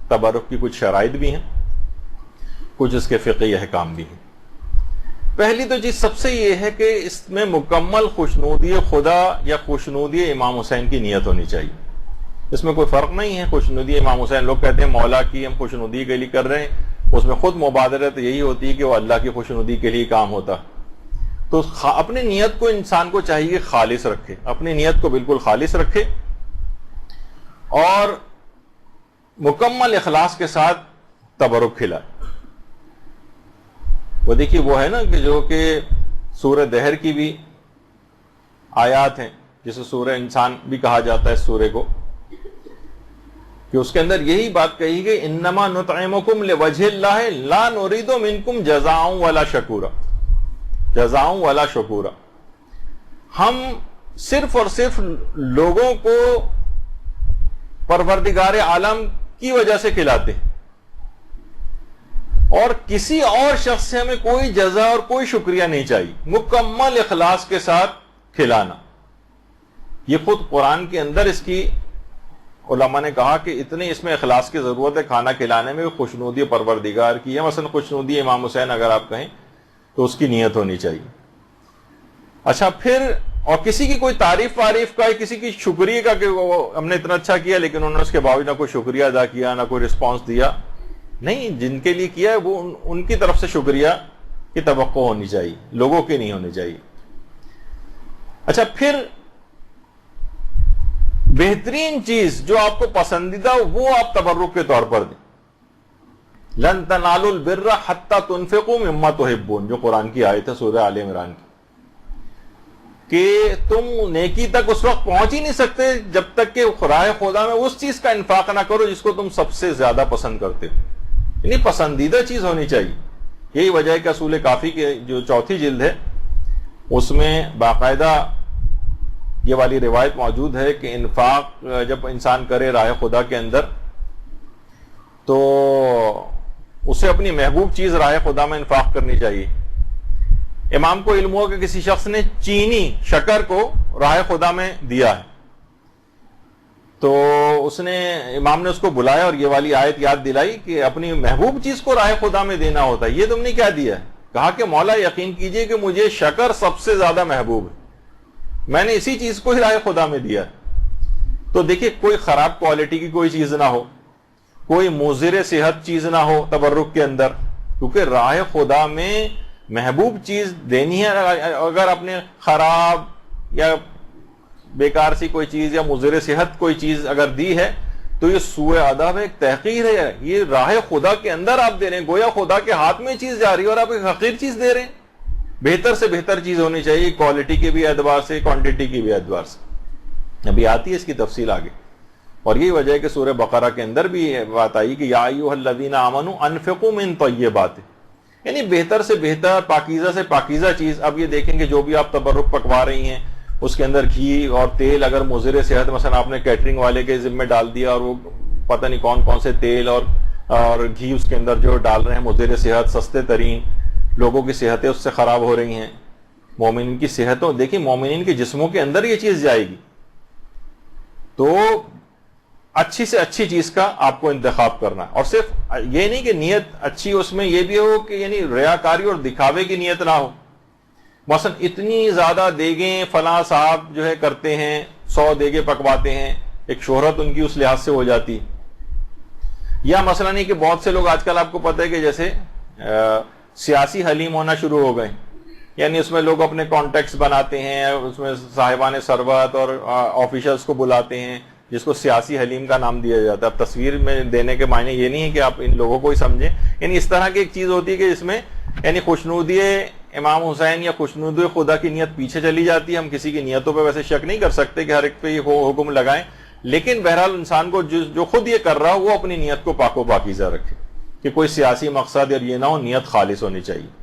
تبرک کی کچھ شرائط بھی ہیں، کچھ اس کے فقہی احکام بھی ہیں۔ پہلی تو چیز سب سے یہ ہے کہ اس میں مکمل خوشنودی خدا یا خوشنودی امام حسین کی نیت ہونی چاہیے۔ اس میں کوئی فرق نہیں ہے خوشنودی امام حسین، لوگ کہتے ہیں مولا کی ہم خوشنودی کے لیے کر رہے ہیں، اس میں خود مبادرت یہی ہوتی ہے کہ وہ اللہ کی خوشنودی کے لیے کام ہوتا۔ تو اپنی نیت کو انسان کو چاہیے خالص رکھے، اپنی نیت کو بالکل خالص رکھے اور مکمل اخلاص کے ساتھ تبرک کھلائے۔ وہ دیکھیے وہ ہے نا کہ جو کہ سورہ دہر کی بھی آیات ہیں، جسے سورہ انسان بھی کہا جاتا ہے اس سورے کو، کہ اس کے اندر یہی بات کہی گئی انما نطعمکم لوجہ اللہ لا نرید منکم جزاء ولا شکورا، جزاء ولا شکورا، ہم صرف اور صرف لوگوں کو پروردگار عالم کی وجہ سے کھلاتے ہیں، اور کسی اور شخص سے ہمیں کوئی جزا اور کوئی شکریہ نہیں چاہیے، مکمل اخلاص کے ساتھ کھلانا۔ یہ خود قرآن کے اندر اس کی علماء نے کہا کہ اتنی اس میں اخلاص کی ضرورت ہے کھانا کھلانے میں، خوشنودی پروردگار کی ہے۔ مثلا خوشنودی امام حسین اگر آپ کہیں تو اس کی نیت ہونی چاہیے۔ اچھا پھر اور کسی کی کوئی تعریف وعریف کا، کسی کی شکریہ کا کہ ہم نے اتنا اچھا کیا لیکن انہوں نے اس کے باوجود نہ کوئی شکریہ ادا کیا، نہ کوئی رسپانس دیا، نہیں، جن کے لیے کیا ہے وہ ان کی طرف سے شکریہ کی توقع ہونی چاہیے، لوگوں کی نہیں ہونی چاہیے۔ اچھا پھر بہترین چیز جو آپ کو پسندیدہ وہ آپ تبرک کے طور پر دیں۔ لن تنالوا البر حتى تنفقوا مما تحبون، جو قرآن کی آیت ہے سورہ آل عمران کی، کہ تم نیکی تک اس وقت پہنچ ہی نہیں سکتے جب تک کہ راہ خدا میں اس چیز کا انفاق نہ کرو جس کو تم سب سے زیادہ پسند کرتے ہو، یعنی پسندیدہ چیز ہونی چاہیے۔ یہی وجہ ہے کہ اصول کافی کے جو چوتھی جلد ہے اس میں باقاعدہ یہ والی روایت موجود ہے کہ انفاق جب انسان کرے راہ خدا کے اندر تو اسے اپنی محبوب چیز راہ خدا میں انفاق کرنی چاہیے۔ امام کو علم ہوا کہ کسی شخص نے چینی شکر کو راہ خدا میں دیا ہے، تو اس نے امام نے اس کو بلایا اور یہ والی آیت یاد دلائی کہ اپنی محبوب چیز کو راہ خدا میں دینا ہوتا ہے۔ یہ تم نے کیا دیا ہے؟ کہا کہ مولا یقین کیجئے کہ مجھے شکر سب سے زیادہ محبوب ہے، میں نے اسی چیز کو ہی راہ خدا میں دیا ہے۔ تو دیکھیے کوئی خراب کوالٹی کی کوئی چیز نہ ہو، کوئی مضر صحت چیز نہ ہو تبرک کے اندر، کیونکہ راہ خدا میں محبوب چیز دینی ہے۔ اگر اپنے خراب یا بیکار سی کوئی چیز یا مضر صحت کوئی چیز اگر دی ہے تو یہ سوء ادب ہے، ایک تحقیر ہے۔ یہ راہ خدا کے اندر آپ دے رہے ہیں، گویا خدا کے ہاتھ میں چیز جا رہی ہے اور آپ ایک حقیر چیز دے رہے ہیں۔ بہتر سے بہتر چیز ہونی چاہیے، کوالٹی کے بھی اعتبار سے، کوانٹٹی کی بھی اعتبار سے۔ ابھی آتی ہے اس کی تفصیل آگے، اور یہی وجہ ہے کہ سورہ بقرہ کے اندر بھی یہ بات آئی کہ یا ایھا الذین آمنوا انفقوا من طیبات، یعنی بہتر سے بہتر، پاکیزہ سے پاکیزہ چیز۔ اب یہ دیکھیں کہ جو بھی آپ تبرک پکوا رہی ہیں اس کے اندر گھی اور تیل اگر مضر صحت، مثلا آپ نے کیٹرنگ والے کے ذمہ ڈال دیا اور وہ پتہ نہیں کون کون سے تیل اور گھی اس کے اندر جو ڈال رہے ہیں مضر صحت، سستے ترین، لوگوں کی صحتیں اس سے خراب ہو رہی ہیں۔ مومنین کی صحتوں، دیکھیں مومنین کے جسموں کے اندر یہ چیز جائے گی، تو اچھی سے اچھی چیز کا آپ کو انتخاب کرنا ہے۔ اور صرف یہ نہیں کہ نیت اچھی، اس میں یہ بھی ہو کہ یعنی ریاکاری اور دکھاوے کی نیت نہ ہو۔ مثلا اتنی زیادہ دیگیں فلاں صاحب جو ہے کرتے ہیں، 100 دیگیں پکواتے ہیں، ایک شہرت ان کی اس لحاظ سے ہو جاتی۔ یا مثلا نہیں کہ بہت سے لوگ آج کل آپ کو پتہ ہے کہ جیسے سیاسی حلیم ہونا شروع ہو گئے، یعنی اس میں لوگ اپنے کانٹیکٹس بناتے ہیں، اس میں صاحبان ثروت اور آفیشلز کو بلاتے ہیں، جس کو سیاسی حلیم کا نام دیا جاتا ہے۔ اب تصویر میں دینے کے معنی یہ نہیں ہے کہ آپ ان لوگوں کو ہی سمجھیں، یعنی اس طرح کی ایک چیز ہوتی ہے کہ اس میں یعنی خوشنودی امام حسین یا خوشنودی خدا کی نیت پیچھے چلی جاتی ہے۔ ہم کسی کی نیتوں پہ ویسے شک نہیں کر سکتے کہ ہر ایک پہ یہ حکم لگائیں، لیکن بہرحال انسان کو جو خود یہ کر رہا ہو وہ اپنی نیت کو پاک و پاکیزہ رکھے، کہ کوئی سیاسی مقصد اور یہ نہ ہو، نیت خالص ہونی چاہیے۔